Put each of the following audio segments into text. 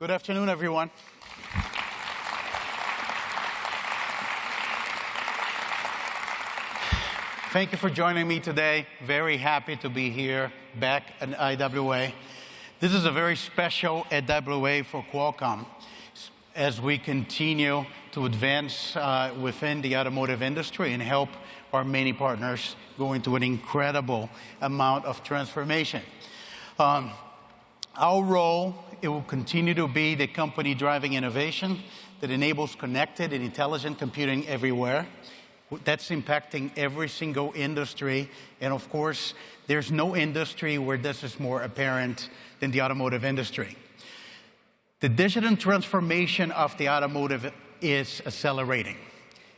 Good afternoon, everyone. Thank you for joining me today. Very happy to be here back at IAA. This is a very special IAA for Qualcomm as we continue to advance within the automotive industry and help our many partners go into an incredible amount of transformation. Our role, it will continue to be the company driving innovation that enables connected and intelligent computing everywhere. That's impacting every single industry. And of course, there's no industry where this is more apparent than the automotive industry. The digital transformation of the automotive is accelerating.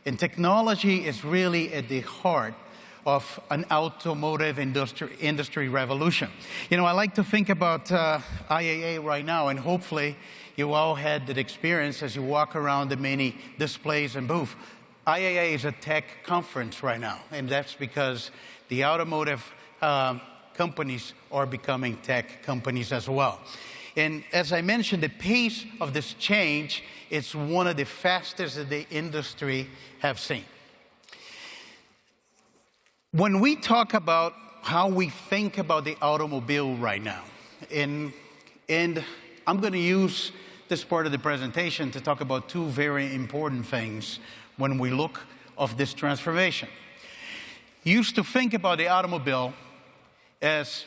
And technology is really at the heart of an automotive industry revolution. You know, I like to think about IAA right now, and hopefully you all had that experience as you walk around the many displays and booths. IAA is a tech conference right now, and that's because the automotive companies are becoming tech companies as well. And as I mentioned, the pace of this change is one of the fastest that the industry have seen. When we talk about how we think about the automobile right now, and I'm going to use this part of the presentation to talk about two very important things when we look at this transformation. You used to think about the automobile as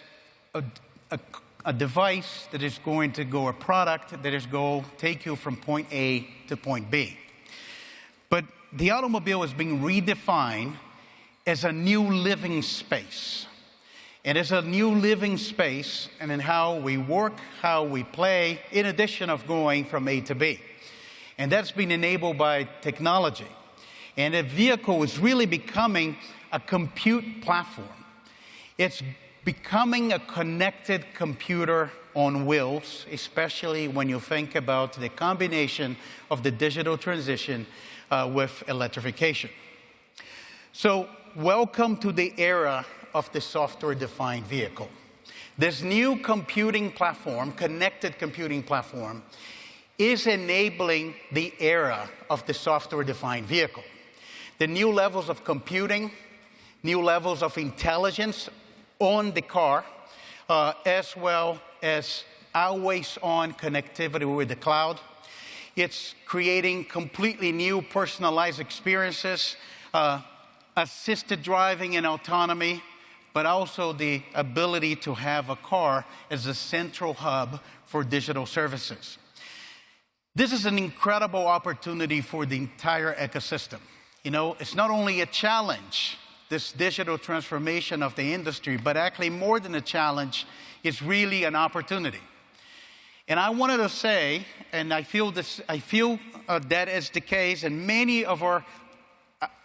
a device that is going to go, a product that is going to take you from point A to point B. But the automobile is being redefined as a new living space. And it's a new living space and in how we work, how we play, in addition of going from A to B. And that's been enabled by technology. And a vehicle is really becoming a compute platform. It's becoming a connected computer on wheels, especially when you think about the combination of the digital transition with electrification. So, welcome to the era of the software-defined vehicle. This new computing platform, connected computing platform, is enabling the era of the software-defined vehicle. The new levels of computing, new levels of intelligence on the car, as well as always-on connectivity with the cloud. It's creating completely new personalized experiences, assisted driving and autonomy, but also the ability to have a car as a central hub for digital services. This is an incredible opportunity for the entire ecosystem. You know, it's not only a challenge, this digital transformation of the industry, but actually more than a challenge, it's really an opportunity. And I wanted to say, and I feel that is the case, and many of our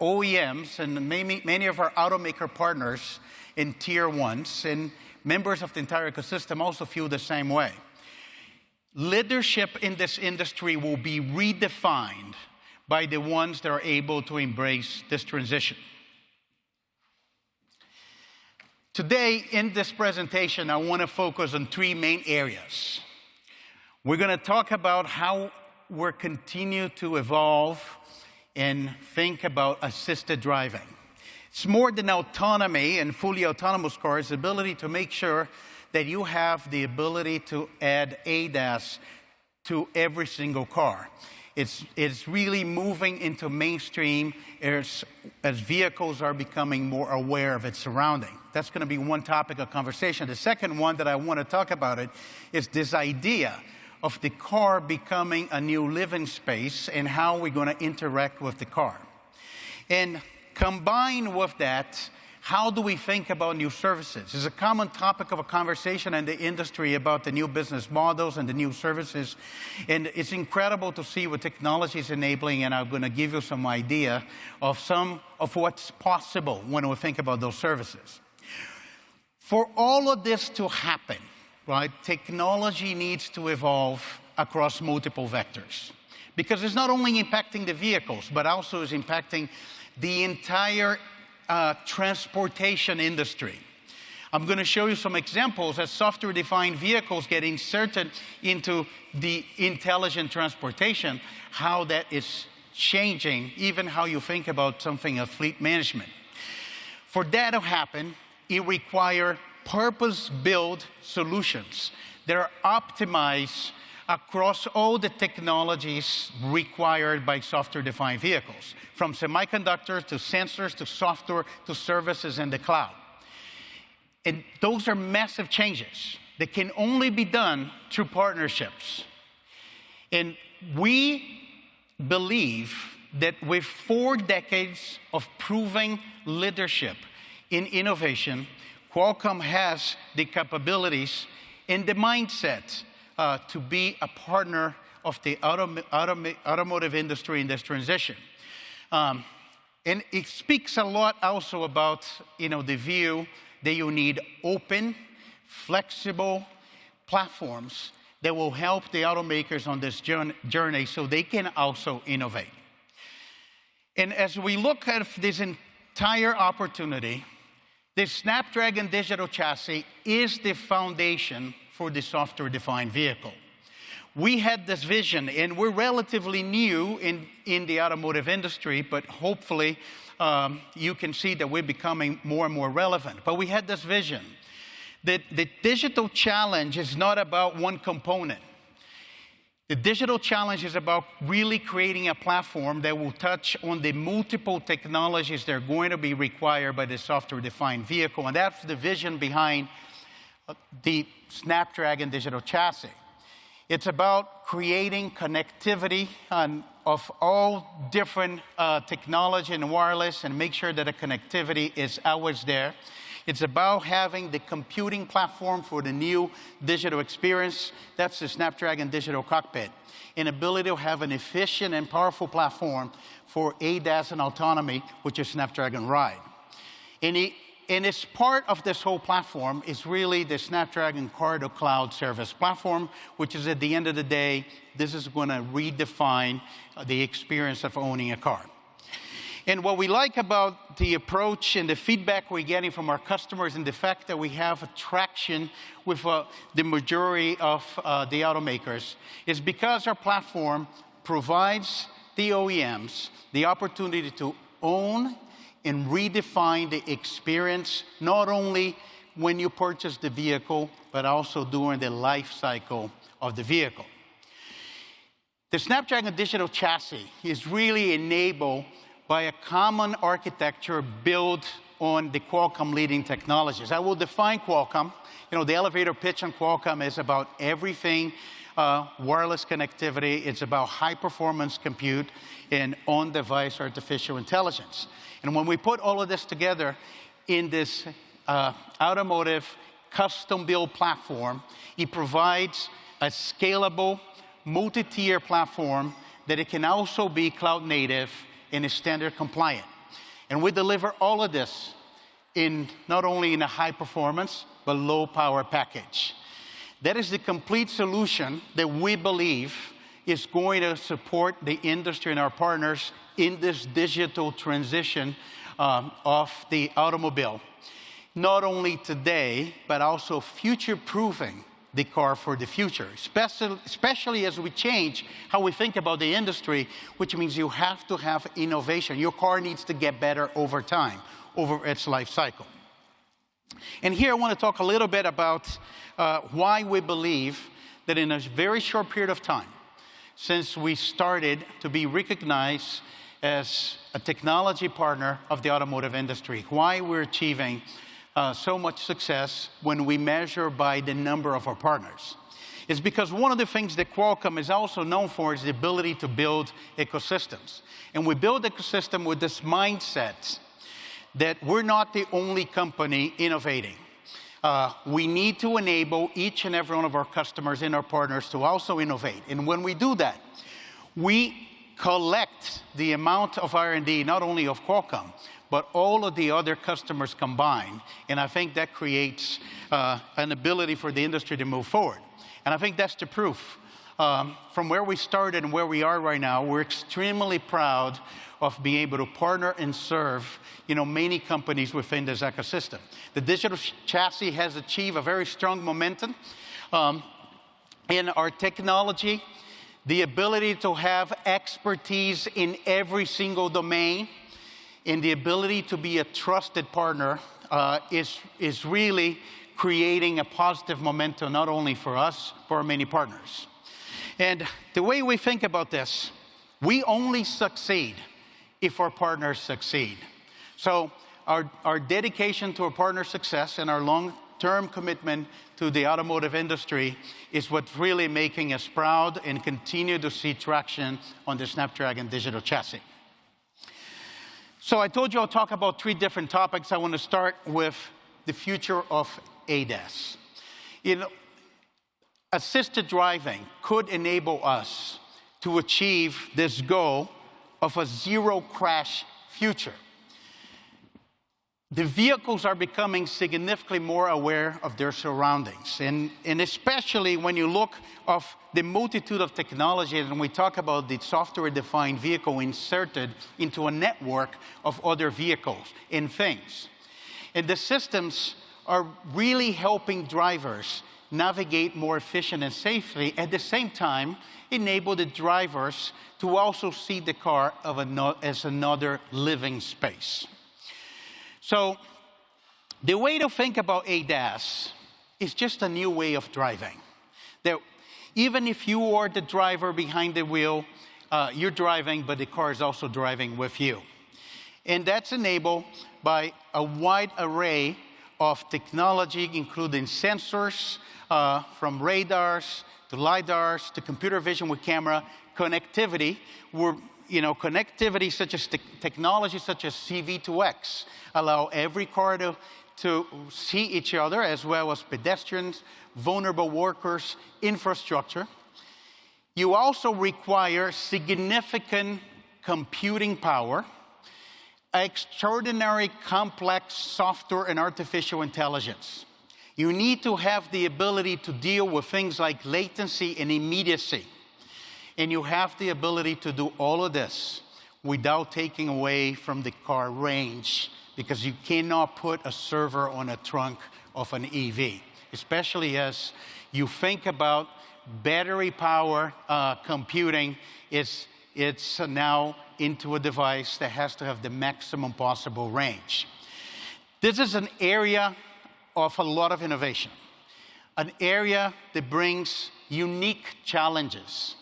OEMs and many of our automaker partners in Tier 1s and members of the entire ecosystem also feel the same way. Leadership in this industry will be redefined by the ones that are able to embrace this transition. Today, in this presentation, I want to focus on three main areas. We're going to talk about how we're continue to evolve and think about assisted driving. It's more than autonomy and fully autonomous cars, the ability to make sure that you have the ability to add ADAS to every single car. It's really moving into mainstream as vehicles are becoming more aware of its surrounding. That's going to be one topic of conversation. The second one that I want to talk about is this idea of the car becoming a new living space and how we're going to interact with the car. And combined with that, how do we think about new services? It's a common topic of a conversation in the industry about the new business models and the new services. And it's incredible to see what technology is enabling, and I'm going to give you some idea of some of what's possible when we think about those services. For all of this to happen, right, technology needs to evolve across multiple vectors. Because it's not only impacting the vehicles, but also is impacting the entire transportation industry. I'm going to show you some examples as software-defined vehicles get inserted into the intelligent transportation, how that is changing even how you think about something of fleet management. For that to happen, it requires purpose-built solutions that are optimized across all the technologies required by software-defined vehicles, from semiconductors to sensors to software to services in the cloud. And those are massive changes that can only be done through partnerships. And we believe that with 4 decades of proving leadership in innovation, Qualcomm has the capabilities and the mindset to be a partner of the automotive industry in this transition. And it speaks a lot also about, the view that you need open, flexible platforms that will help the automakers on this journey so they can also innovate. And as we look at this entire opportunity, the Snapdragon Digital Chassis is the foundation for the software-defined vehicle. We had this vision, and we're relatively new in the automotive industry, but hopefully you can see that we're becoming more and more relevant. But we had this vision that the digital challenge is not about one component. The digital challenge is about really creating a platform that will touch on the multiple technologies that are going to be required by the software-defined vehicle, and that's the vision behind the Snapdragon Digital Chassis. It's about creating connectivity of all different technology and wireless and make sure that the connectivity is always there. It's about having the computing platform for the new digital experience. That's the Snapdragon Digital Cockpit. An ability to have an efficient and powerful platform for ADAS and autonomy, which is Snapdragon Ride. And as part of this whole platform is really the Snapdragon Car to Cloud service platform, which is at the end of the day, this is going to redefine the experience of owning a car. And what we like about the approach and the feedback we're getting from our customers and the fact that we have traction with the majority of the automakers is because our platform provides the OEMs the opportunity to own and redefine the experience, not only when you purchase the vehicle, but also during the life cycle of the vehicle. The Snapdragon Digital Chassis is really enabled by a common architecture built on the Qualcomm leading technologies. I will define Qualcomm. The elevator pitch on Qualcomm is about everything wireless connectivity. It's about high-performance compute and on-device artificial intelligence. And when we put all of this together in this automotive custom-built platform, it provides a scalable, multi-tier platform that it can also be cloud-native and is standard compliant. And we deliver all of this in not only in a high-performance, but low-power package. That is the complete solution that we believe is going to support the industry and our partners in this digital transition of the automobile. Not only today, but also future-proofing the car for the future, especially as we change how we think about the industry, which means you have to have innovation. Your car needs to get better over time, over its life cycle. And here I want to talk a little bit about why we believe that in a very short period of time, since we started to be recognized as a technology partner of the automotive industry, why we're achieving so much success when we measure by the number of our partners. It's because one of the things that Qualcomm is also known for is the ability to build ecosystems. And we build ecosystem with this mindset that we're not the only company innovating. We need to enable each and every one of our customers and our partners to also innovate. And when we do that, we collect the amount of R&D, not only of Qualcomm, but all of the other customers combined. And I think that creates an ability for the industry to move forward. And I think that's the proof. From where we started and where we are right now, we're extremely proud of being able to partner and serve many companies within this ecosystem. The digital chassis has achieved a very strong momentum in our technology, the ability to have expertise in every single domain, and the ability to be a trusted partner is really creating a positive momentum, not only for us, but our many partners. And the way we think about this, we only succeed if our partners succeed. So our dedication to our partner success and our long-term commitment to the automotive industry is what's really making us proud and continue to see traction on the Snapdragon Digital Chassis. So I told you I'll talk about 3 different topics. I want to start with the future of ADAS. Assisted driving could enable us to achieve this goal of a zero-crash future. The vehicles are becoming significantly more aware of their surroundings, and especially when you look of the multitude of technologies, and we talk about the software-defined vehicle inserted into a network of other vehicles and things. And the systems are really helping drivers navigate more efficiently and safely, at the same time enable the drivers to also see the car as another living space. So the way to think about ADAS is just a new way of driving. That even if you are the driver behind the wheel, you're driving, but the car is also driving with you. And that's enabled by a wide array of technology, including sensors, from radars to LiDARs to computer vision with camera, connectivity, connectivity such as technology such as C-V2X allow every car to see each other, as well as pedestrians, vulnerable workers, infrastructure. You also require significant computing power, extraordinary complex software and artificial intelligence. You need to have the ability to deal with things like latency and immediacy. And you have the ability to do all of this without taking away from the car range, because you cannot put a server on a trunk of an EV, especially as you think about battery power computing. It's now into a device that has to have the maximum possible range. This is an area of a lot of innovation, an area that brings unique challenges.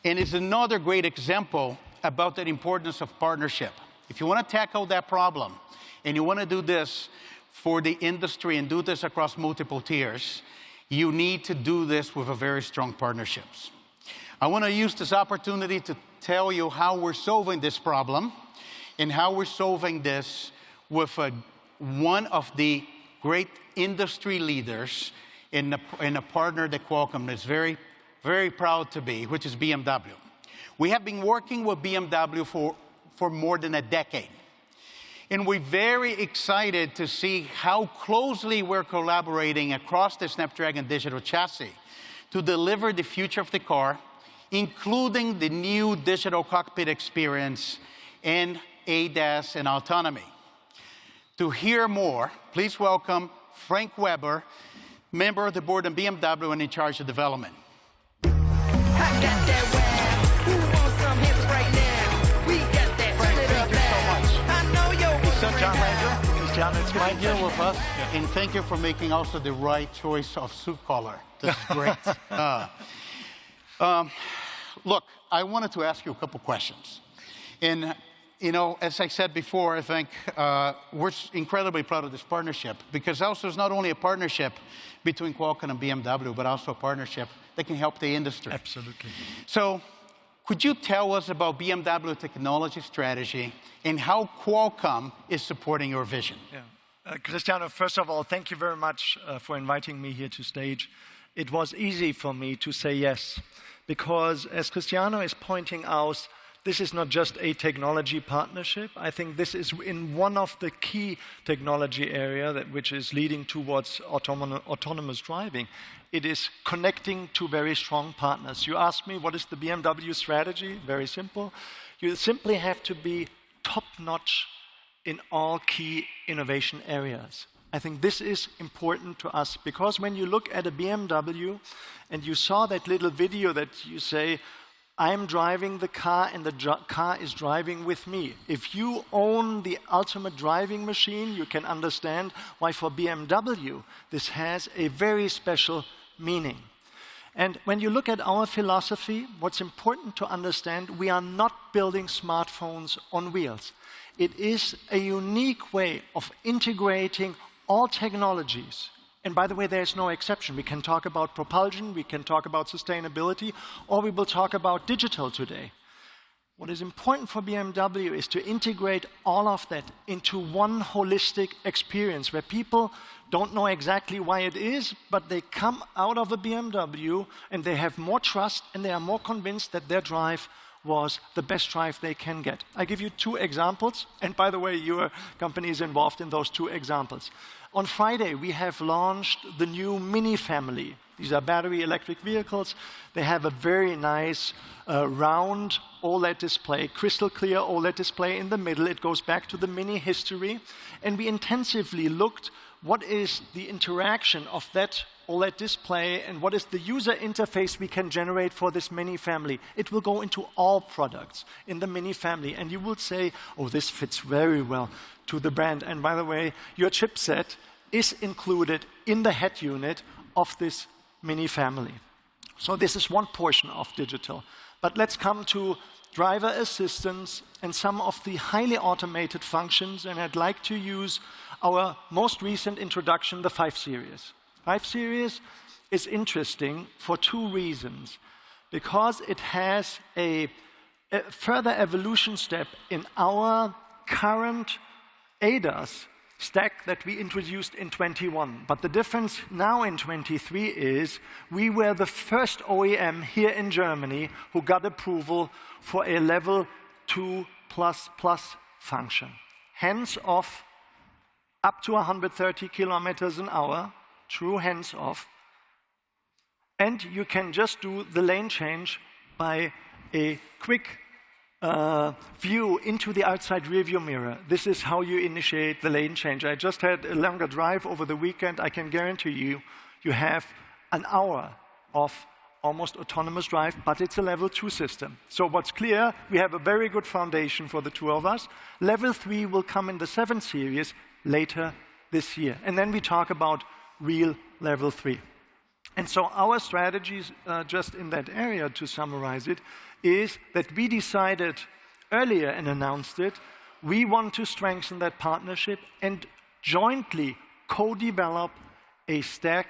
And it's another great example about the importance of partnership. If you want to tackle that problem, and you want to do this for the industry and do this across multiple tiers, you need to do this with a very strong partnerships. I want to use this opportunity to tell you how we're solving this problem and how we're solving this with one of the great industry leaders in a partner that Qualcomm is very, very proud to be, which is BMW. We have been working with BMW for more than a decade. And we're very excited to see how closely we're collaborating across the Snapdragon Digital Chassis to deliver the future of the car, including the new digital cockpit experience and ADAS and autonomy. To hear more, please welcome Frank Weber, member of the board of BMW and in charge of development. I got that wow. Who wants some hits right now? We got that. Frank, thank you so much. I know you're So, John Ranger, Cristiano, it's my deal with us. And thank you for making also the right choice of suit color. This is great. Look, I wanted to ask you a couple questions. And, as I said before, I think we're incredibly proud of this partnership, because also it's not only a partnership between Qualcomm and BMW, but also a partnership that can help the industry. Absolutely. So could you tell us about BMW technology strategy and how Qualcomm is supporting your vision? Yeah. Cristiano, first of all, thank you very much for inviting me here to stage. It was easy for me to say yes, because as Cristiano is pointing out, this is not just a technology partnership. I think this is in one of the key technology areas which is leading towards autonomous driving. It is connecting to very strong partners. You asked me, what is the BMW strategy? Very simple. You simply have to be top-notch in all key innovation areas. I think this is important to us, because when you look at a BMW and you saw that little video that you say, I'm driving the car and the car is driving with me. If you own the ultimate driving machine, you can understand why for BMW this has a very special meaning. And when you look at our philosophy, what's important to understand, we are not building smartphones on wheels. It is a unique way of integrating all technologies. And by the way, there's no exception. We can talk about propulsion, we can talk about sustainability, or we will talk about digital today. What is important for BMW is to integrate all of that into one holistic experience where people don't know exactly why it is, but they come out of a BMW and they have more trust and they are more convinced that their drive was the best drive they can get. I give you 2 examples, and by the way, your company is involved in those 2 examples. On Friday, we have launched the new Mini family. These are battery electric vehicles. They have a very nice round OLED display, crystal clear OLED display in the middle. It goes back to the Mini history. And we intensively looked what is the interaction of that OLED display and what is the user interface we can generate for this Mini family. It will go into all products in the Mini family. And you will say, oh, this fits very well to the brand. And by the way, your chipset is included in the head unit of this Mini family. So this is one portion of digital. But let's come to driver assistance and some of the highly automated functions. And I'd like to use our most recent introduction, the 5 Series. 5 Series is interesting for 2 reasons. Because it has a further evolution step in our current ADAS stack that we introduced in 21. But the difference now in 23 is we were the first OEM here in Germany who got approval for a level 2++ function. Hands-off up to 130 kilometers an hour, true hands-off. And you can just do the lane change by a quick view into the outside rearview mirror. This is how you initiate the lane change. I just had a longer drive over the weekend. I can guarantee you, you have an hour of almost autonomous drive, but it's a level 2 system. So what's clear, we have a very good foundation for the 2 of us. Level 3 will come in the 7 Series later this year. And then we talk about real level 3. And so our strategies, just in that area, to summarize it, is that we decided earlier and announced it, we want to strengthen that partnership and jointly co-develop a stack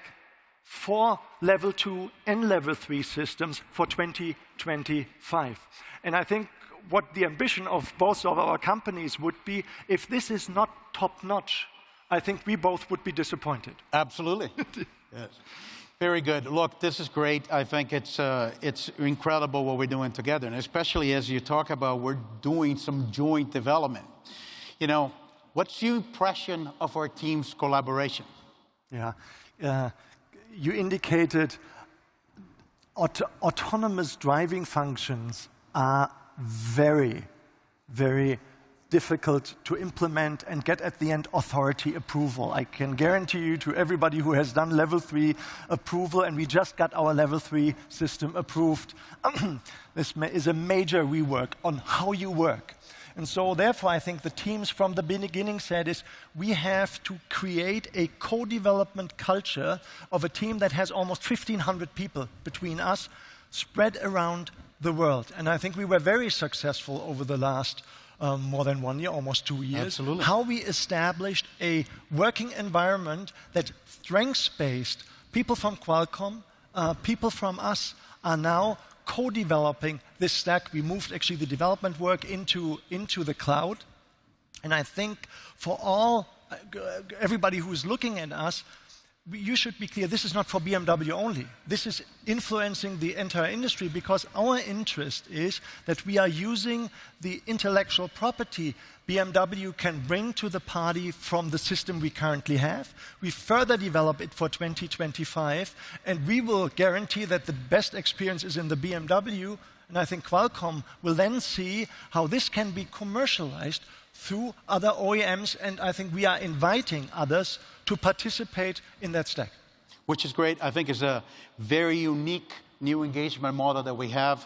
for level 2 and level 3 systems for 2025. And I think what the ambition of both of our companies would be, if this is not top-notch, I think we both would be disappointed. Absolutely. Yes. Very good. Look, this is great. I think it's incredible what we're doing together, and especially as you talk about we're doing some joint development. You know, what's your impression of our team's collaboration? Yeah, you indicated autonomous driving functions are very, very difficult to implement and get at the end authority approval. I can guarantee you to everybody who has done level 3 approval, and we just got our level 3 system approved, this is a major rework on how you work. And so therefore I think the teams from the beginning said is we have to create a co-development culture of a team that has almost 1,500 people between us spread around the world. And I think we were very successful over the last more than 1 year, almost 2 years. Absolutely. How we established a working environment that strengths-based, people from Qualcomm, people from us are now co-developing this stack. We moved actually the development work into the cloud. And I think for everybody who is looking at us, you should be clear, this is not for BMW only. This is influencing the entire industry, because our interest is that we are using the intellectual property BMW can bring to the party from the system we currently have. We further develop it for 2025, and we will guarantee that the best experience is in the BMW, and I think Qualcomm will then see how this can be commercialized through other OEMs, and I think we are inviting others to participate in that stack. Which is great. I think it's a very unique new engagement model that we have.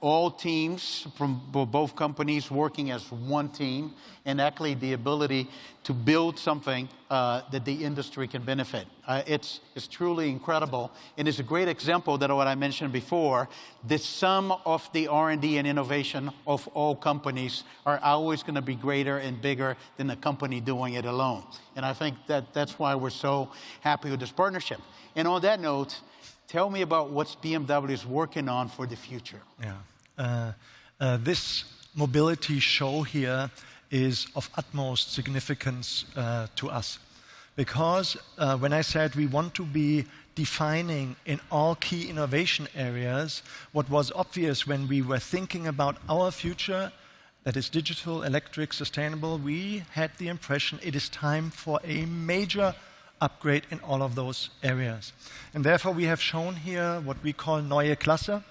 All teams from both companies working as one team, and actually the ability to build something that the industry can benefit. It's truly incredible, and it's a great example that what I mentioned before, the sum of the R&D and innovation of all companies are always going to be greater and bigger than a company doing it alone. And I think that's why we're so happy with this partnership. And on that note, tell me about what BMW is working on for the future. Yeah. This mobility show here is of utmost significance to us. Because when I said we want to be defining in all key innovation areas, what was obvious when we were thinking about our future, that is digital, electric, sustainable, we had the impression it is time for a major upgrade in all of those areas. And therefore we have shown here what we call Neue Klasse.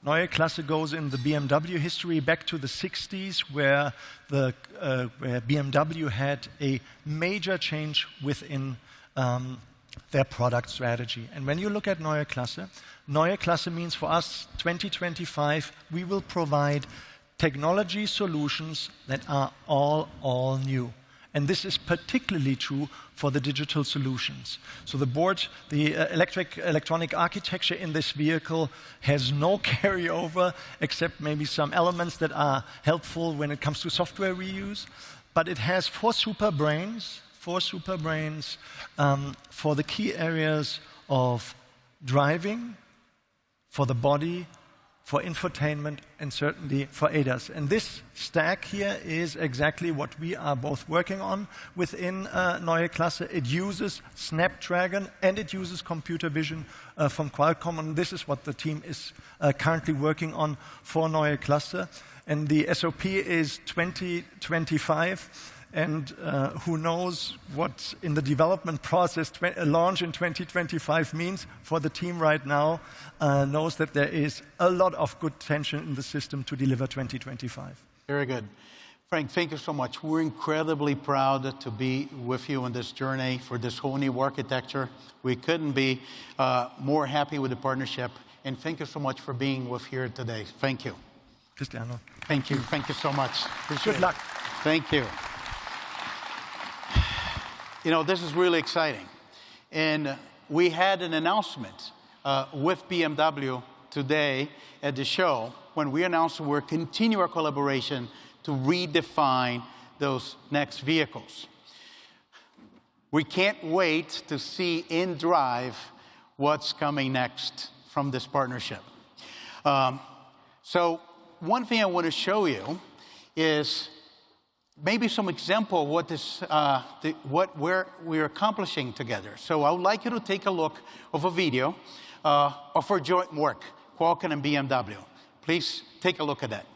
Neue Klasse goes in the BMW history back to the 60s, where BMW had a major change within their product strategy. And when you look at Neue Klasse means for us 2025 we will provide technology solutions that are all new. And this is particularly true for the digital solutions. So the board, the electronic architecture in this vehicle has no carryover, except maybe some elements that are helpful when it comes to software reuse. But it has four super brains for the key areas of driving, for the body, for infotainment, and certainly for ADAS. And this stack here is exactly what we are both working on within Neue Klasse. It uses Snapdragon and it uses computer vision from Qualcomm, and this is what the team is currently working on for Neue Klasse. And the SOP is 2025. And who knows what in the development process a launch in 2025 means for the team right now, knows that there is a lot of good tension in the system to deliver 2025. Very good. Frank, thank you so much. We're incredibly proud to be with you on this journey for this whole new architecture. We couldn't be more happy with the partnership. And thank you so much for being with here today. Thank you. Cristiano. Thank you. Thank you so much. Good luck. Thank you. You know, this is really exciting. And we had an announcement with BMW today at the show when we announced we're continuing our collaboration to redefine those next vehicles. We can't wait to see in drive what's coming next from this partnership. So one thing I want to show you is maybe some example of what this, what we're accomplishing together. So I would like you to take a look of a video of our joint work, Qualcomm and BMW. Please take a look at that.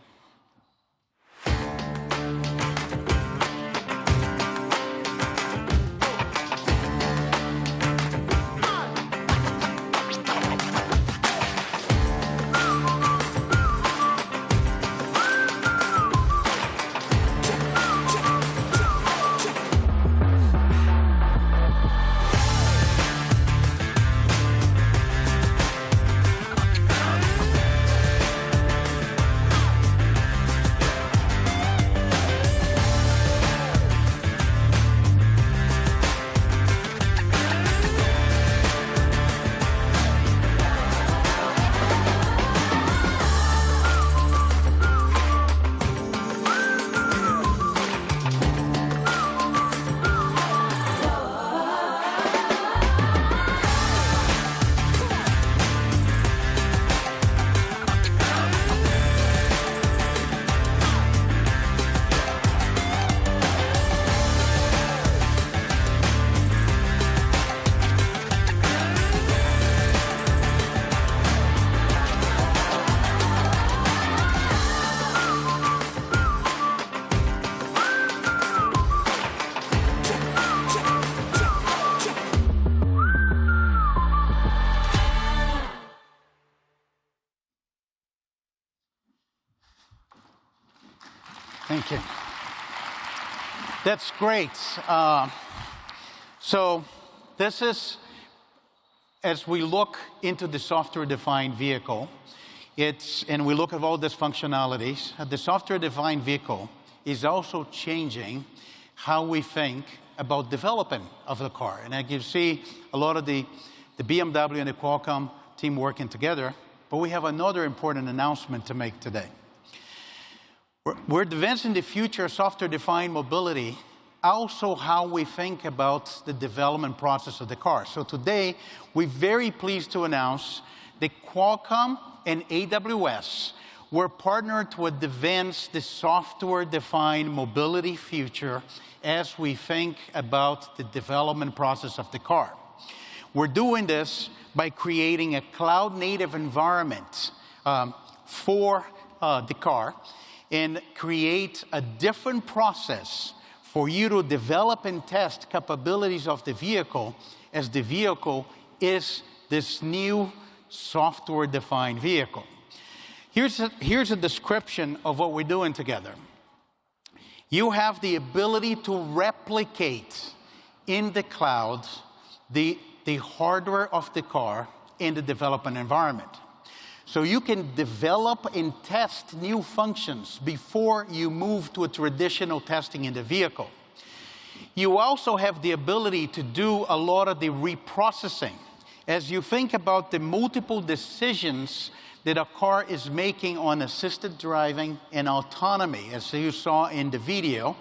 Thank you. That's great. So this is, as we look into the software-defined vehicle, and we look at all these functionalities, the software-defined vehicle is also changing how we think about development of the car. And as you see, a lot of the BMW and the Qualcomm team working together, but we have another important announcement to make today. We're advancing the future of software-defined mobility, also how we think about the development process of the car. So today, we're very pleased to announce that Qualcomm and AWS were partnered to advance the software-defined mobility future as we think about the development process of the car. We're doing this by creating a cloud-native environment for the car and create a different process for you to develop and test capabilities of the vehicle as the vehicle is this new software-defined vehicle. Here's a description of what we're doing together. You have the ability to replicate in the cloud the hardware of the car in the development environment. So you can develop and test new functions before you move to a traditional testing in the vehicle. You also have the ability to do a lot of the reprocessing. As you think about the multiple decisions that a car is making on assisted driving and autonomy, as you saw in the video,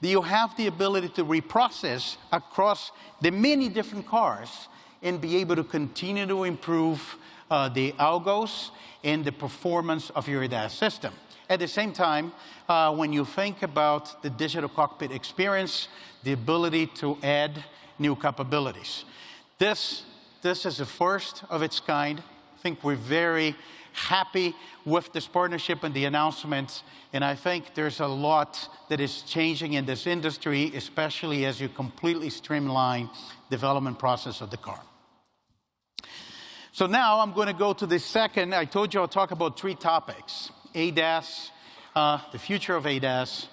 you have the ability to reprocess across the many different cars and be able to continue to improve the algos and the performance of your ADAS system. At the same time, when you think about the digital cockpit experience, the ability to add new capabilities. This is the first of its kind. I think we're very happy with this partnership and the announcements, and I think there's a lot that is changing in this industry, especially as you completely streamline the development process of the car. So now I'm going to go to the second. I told you I'll talk about three topics: ADAS, the future of ADAS,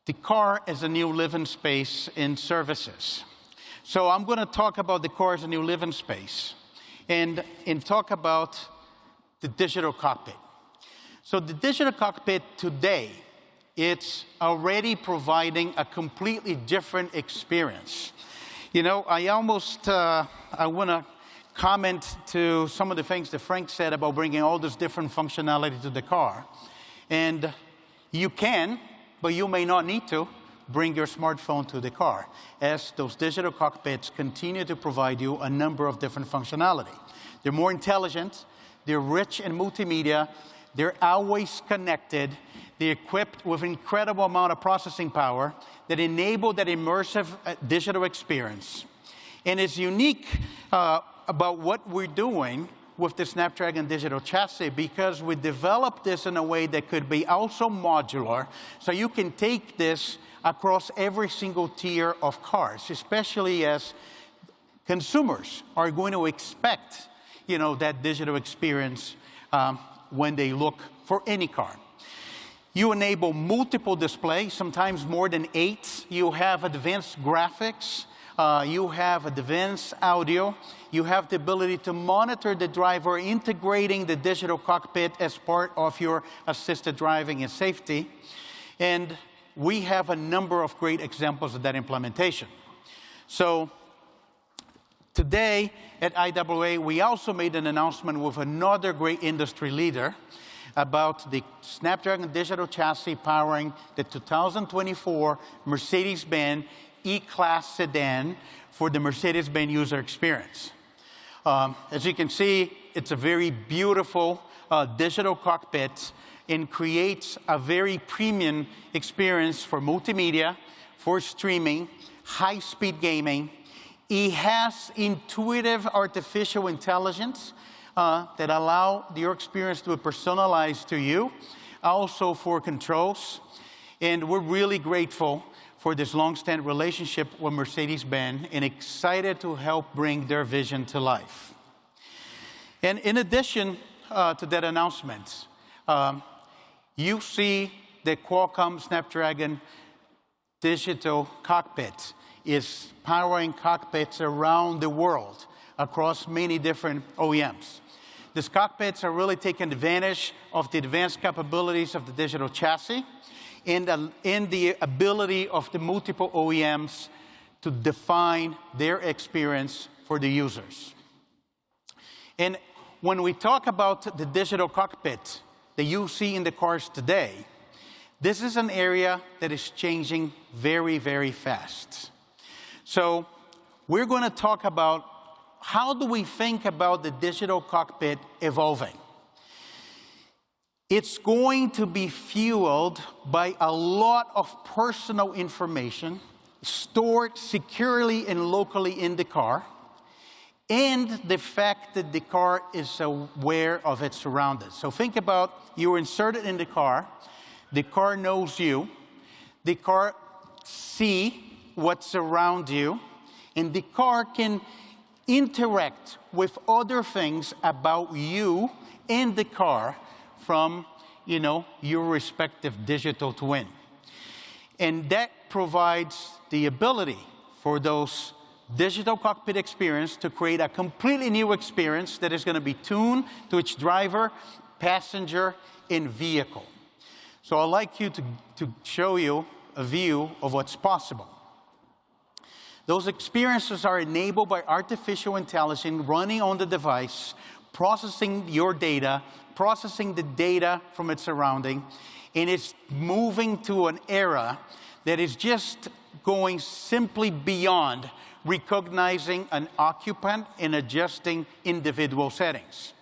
the car as a new living space in services. So I'm going to talk about the car as a new living space and talk about the digital cockpit. So the digital cockpit today, it's already providing a completely different experience. You know, I want to comment to some of the things that Frank said about bringing all this different functionality to the car. And you can, but you may not need to, bring your smartphone to the car, as those digital cockpits continue to provide you a number of different functionality. They're more intelligent, they're rich in multimedia, they're always connected, they're equipped with an incredible amount of processing power that enable that immersive digital experience. And it's unique about what we're doing with the Snapdragon Digital Chassis, because we developed this in a way that could be also modular, so you can take this across every single tier of cars, especially as consumers are going to expect, you know, that digital experience when they look for any car. You enable multiple displays, sometimes more than 8. You have advanced graphics. You have advanced audio. You have the ability to monitor the driver, integrating the digital cockpit as part of your assisted driving and safety. And we have a number of great examples of that implementation. So today at IAA, we also made an announcement with another great industry leader about the Snapdragon Digital Chassis powering the 2024 Mercedes-Benz E-Class sedan for the Mercedes-Benz user experience. As you can see, it's a very beautiful digital cockpit and creates a very premium experience for multimedia, for streaming, high-speed gaming. It has intuitive artificial intelligence that allow your experience to be personalized to you, also for controls. And we're really grateful for this long-standing relationship with Mercedes-Benz and excited to help bring their vision to life. And in addition to that announcement, you see the Qualcomm Snapdragon Digital Cockpit is powering cockpits around the world across many different OEMs. These cockpits are really taking advantage of the advanced capabilities of the digital chassis and the ability of the multiple OEMs to define their experience for the users. And when we talk about the digital cockpit that you see in the cars today, this is an area that is changing very, very fast. So we're going to talk about how do we think about the digital cockpit evolving. It's going to be fueled by a lot of personal information stored securely and locally in the car, and the fact that the car is aware of its surroundings. So think about you're inserted in the car knows you, the car sees what's around you, and the car can interact with other things about you and the car from, your respective digital twin. And that provides the ability for those digital cockpit experience to create a completely new experience that is going to be tuned to each driver, passenger, and vehicle. So I'd like you to show you a view of what's possible. Those experiences are enabled by artificial intelligence running on the device, processing your data, processing the data from its surrounding, and it's moving to an era that is just going simply beyond recognizing an occupant and adjusting individual settings.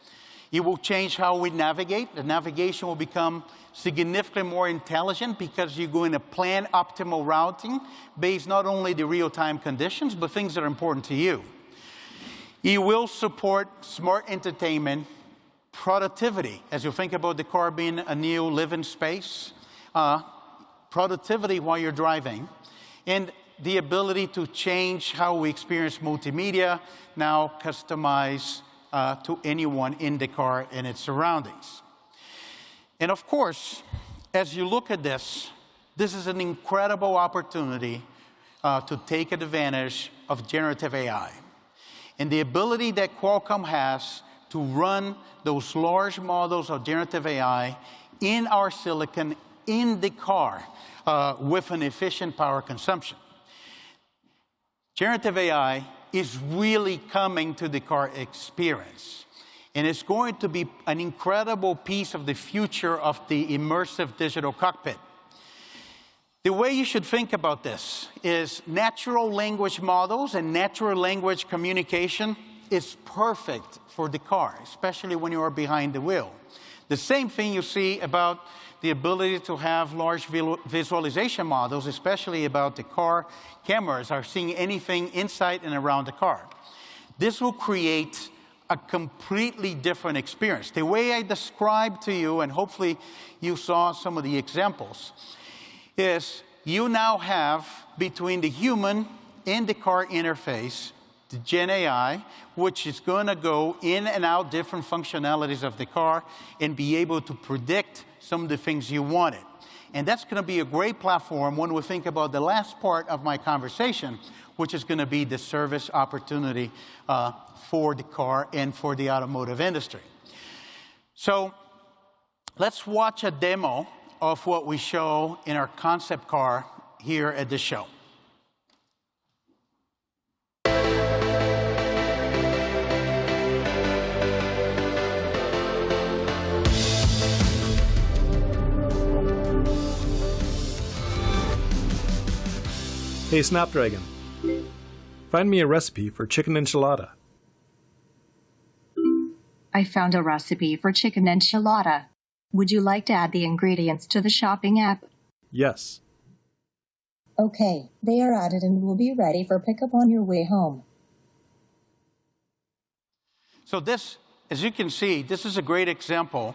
It will change how we navigate. The navigation will become significantly more intelligent because you're going to plan optimal routing based not only the real-time conditions, but things that are important to you. It will support smart entertainment, productivity, as you think about the car being a new living space, productivity while you're driving, and the ability to change how we experience multimedia, now customized to anyone in the car and its surroundings. And of course, as you look at this, this is an incredible opportunity to take advantage of generative AI. And the ability that Qualcomm has to run those large models of generative AI in our silicon in the car with an efficient power consumption. Generative AI is really coming to the car experience. And it's going to be an incredible piece of the future of the immersive digital cockpit. The way you should think about this is natural language models and natural language communication is perfect for the car, especially when you are behind the wheel. The same thing you see about the ability to have large visualization models, especially about the car cameras, are seeing anything inside and around the car. This will create a completely different experience. The way I described to you, and hopefully you saw some of the examples, is you now have between the human and the car interface, the Gen AI, which is going to go in and out different functionalities of the car and be able to predict some of the things you wanted. And that's going to be a great platform when we think about the last part of my conversation, which is going to be the service opportunity for the car and for the automotive industry. So let's watch a demo of what we show in our concept car here at the show. Hey Snapdragon, find me a recipe for chicken enchilada. I found a recipe for chicken enchilada. Would you like to add the ingredients to the shopping app? Yes. Okay, they are added and will be ready for pickup on your way home. So this, as you can see, this is a great example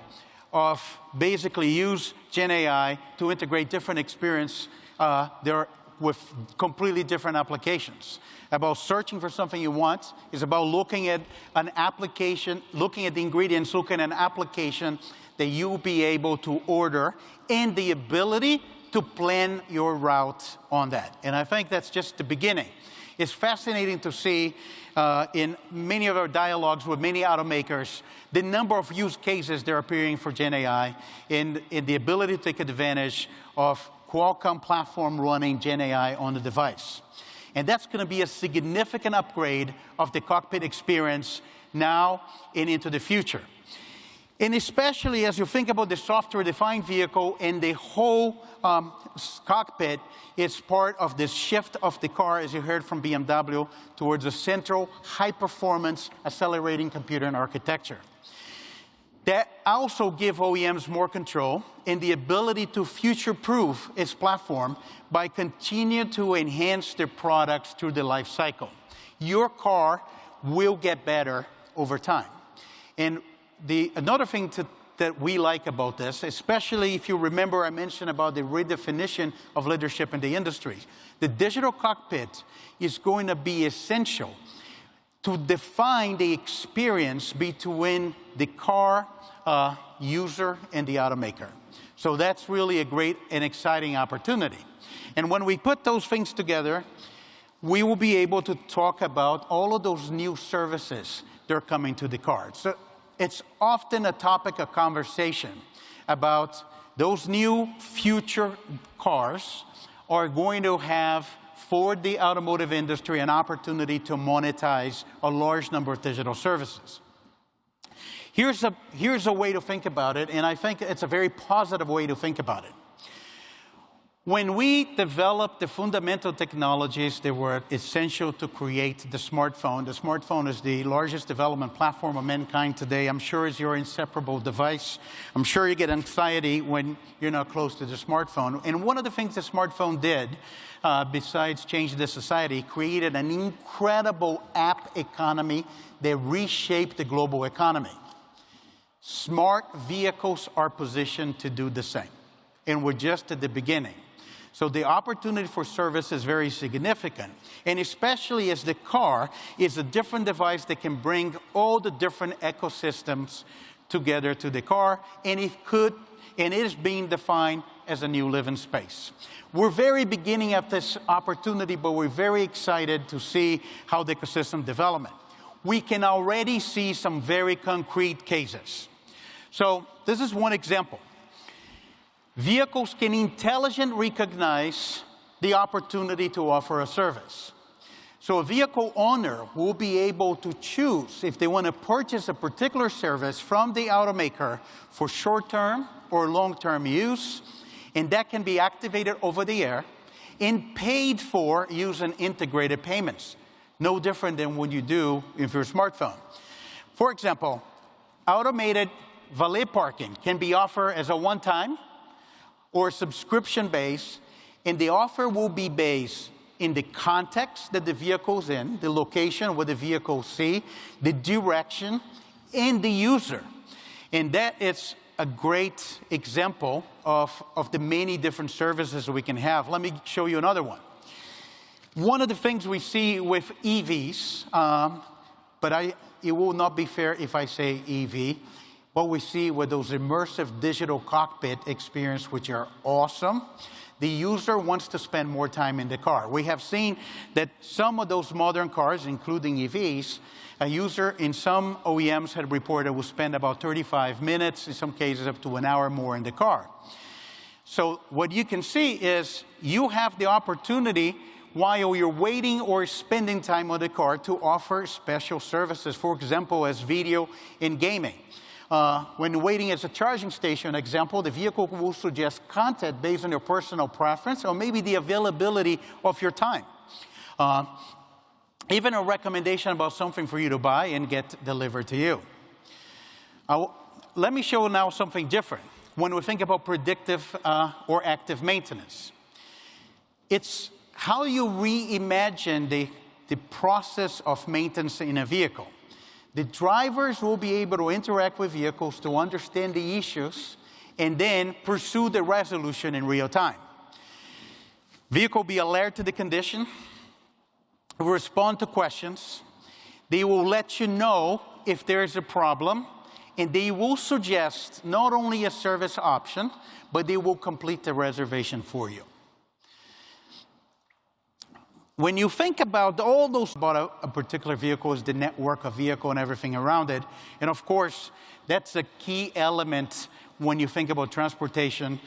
of basically use Gen AI to integrate different experience. There are with completely different applications. About searching for something you want. It's about looking at an application, looking at the ingredients, looking at an application that you'll be able to order, and the ability to plan your route on that. And I think that's just the beginning. It's fascinating to see in many of our dialogues with many automakers, the number of use cases that are appearing for Gen AI and the ability to take advantage of Qualcomm platform running Gen AI on the device. And that's going to be a significant upgrade of the cockpit experience now and into the future. And especially as you think about the software-defined vehicle and the whole cockpit, it's part of this shift of the car, as you heard from BMW, towards a central, high-performance, accelerating computer and architecture. That also give OEMs more control and the ability to future-proof its platform by continuing to enhance their products through the life cycle. Your car will get better over time. And another thing that we like about this, especially if you remember I mentioned about the redefinition of leadership in the industry, the digital cockpit is going to be essential to define the experience between the car user and the automaker. So that's really a great and exciting opportunity. And when we put those things together, we will be able to talk about all of those new services that are coming to the car. So it's often a topic of conversation about those new future cars are going to have for the automotive industry an opportunity to monetize a large number of digital services. Here's a way to think about it, and I think it's a very positive way to think about it. When we developed the fundamental technologies that were essential to create the smartphone is the largest development platform of mankind today. I'm sure it's your inseparable device. I'm sure you get anxiety when you're not close to the smartphone. And one of the things the smartphone did, besides changing the society, created an incredible app economy that reshaped the global economy. Smart vehicles are positioned to do the same. And we're just at the beginning. So the opportunity for service is very significant, and especially as the car is a different device that can bring all the different ecosystems together to the car, and it is being defined as a new living space. We're very beginning of this opportunity, but we're very excited to see how the ecosystem development. We can already see some very concrete cases. So this is one example. Vehicles can intelligently recognize the opportunity to offer a service. So a vehicle owner will be able to choose if they want to purchase a particular service from the automaker for short-term or long-term use, and that can be activated over the air and paid for using integrated payments. No different than what you do with your smartphone. For example, automated valet parking can be offered as a one-time or subscription-based, and the offer will be based in the context that the vehicle's in, the location where the vehicle see, the direction, and the user. And that is a great example of the many different services we can have. Let me show you another one. One of the things we see with EVs, but it will not be fair if I say EV, what we see with those immersive digital cockpit experience, which are awesome, the user wants to spend more time in the car. We have seen that some of those modern cars, including EVs, a user in some OEMs had reported will spend about 35 minutes, in some cases up to an hour more in the car. So what you can see is you have the opportunity while you're waiting or spending time on the car to offer special services, for example, as video and gaming. When waiting at a charging station, example, the vehicle will suggest content based on your personal preference or maybe the availability of your time. Even a recommendation about something for you to buy and get delivered to you. Let me show you now something different. When we think about predictive or active maintenance, it's how you reimagine the process of maintenance in a vehicle. The drivers will be able to interact with vehicles to understand the issues and then pursue the resolution in real time. Vehicle will be alerted to the condition, will respond to questions. They will let you know if there is a problem, and they will suggest not only a service option, but they will complete the reservation for you. When you think about all those about a particular vehicle, is the network of vehicle and everything around it, and of course, that's a key element when you think about transportation.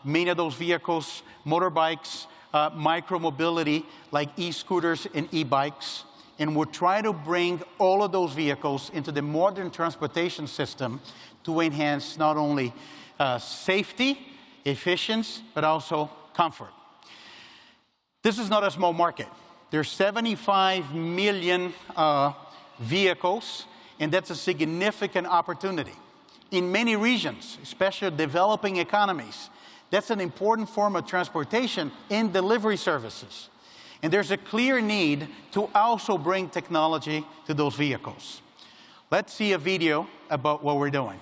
Many of those vehicles, motorbikes, micro-mobility, like e-scooters and e-bikes, and we're trying to bring all of those vehicles into the modern transportation system to enhance not only safety, efficiency, but also comfort. This is not a small market. There's 75 million vehicles, and that's a significant opportunity. In many regions, especially developing economies, that's an important form of transportation in delivery services. And there's a clear need to also bring technology to those vehicles. Let's see a video about what we're doing.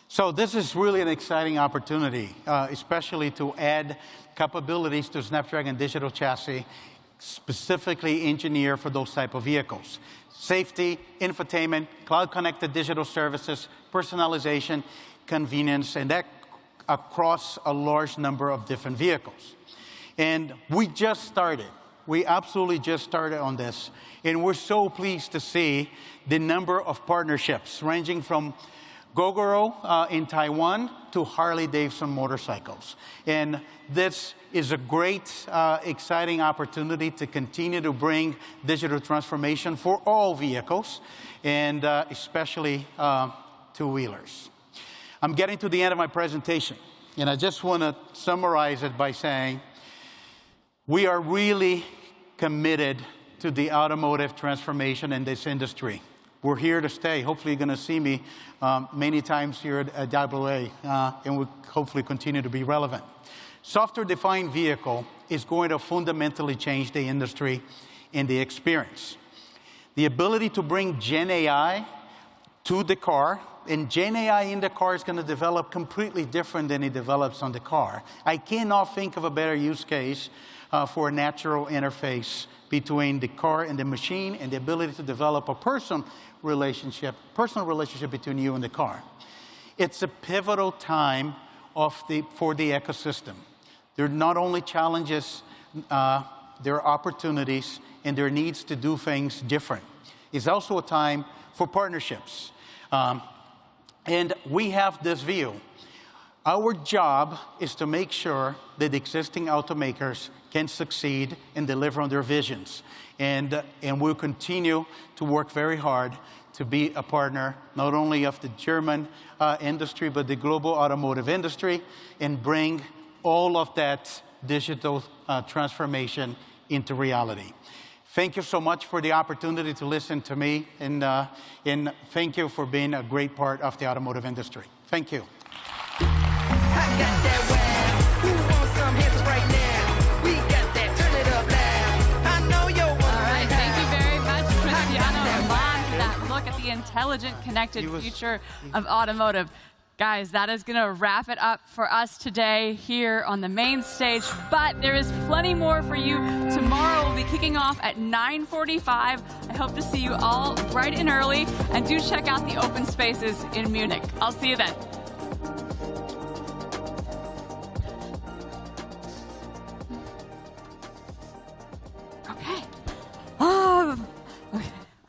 So this is really an exciting opportunity, especially to add capabilities to Snapdragon Digital Chassis, specifically engineered for those type of vehicles. Safety, infotainment, cloud-connected digital services, personalization, convenience, and that across a large number of different vehicles. And we just started. We absolutely just started on this. And we're so pleased to see the number of partnerships ranging from Gogoro in Taiwan to Harley-Davidson motorcycles. And this is a great, exciting opportunity to continue to bring digital transformation for all vehicles, and especially two-wheelers. I'm getting to the end of my presentation, and I just want to summarize it by saying we are really committed to the automotive transformation in this industry. We're here to stay. Hopefully you're going to see me many times here at IAA, and we'll hopefully continue to be relevant. Software-defined vehicle is going to fundamentally change the industry and the experience. The ability to bring Gen AI to the car, and Gen AI in the car is going to develop completely different than it develops on the car. I cannot think of a better use case for a natural interface between the car and the machine, and the ability to develop a personal relationship between you and the car. It's a pivotal time for the ecosystem. There are not only challenges, there are opportunities, and there are needs to do things different. It's also a time for partnerships. And we have this view. Our job is to make sure that existing automakers can succeed and deliver on their visions. And we'll continue to work very hard to be a partner, not only of the German industry, but the global automotive industry, and bring all of that digital transformation into reality. Thank you so much for the opportunity to listen to me, and thank you for being a great part of the automotive industry. Thank you. I got that wow. intelligent, connected future of automotive. Guys, that is going to wrap it up for us today here on the main stage, but there is plenty more for you. Tomorrow we'll be kicking off at 9:45. I hope to see you all bright and early, and do check out the open spaces in Munich. I'll see you then.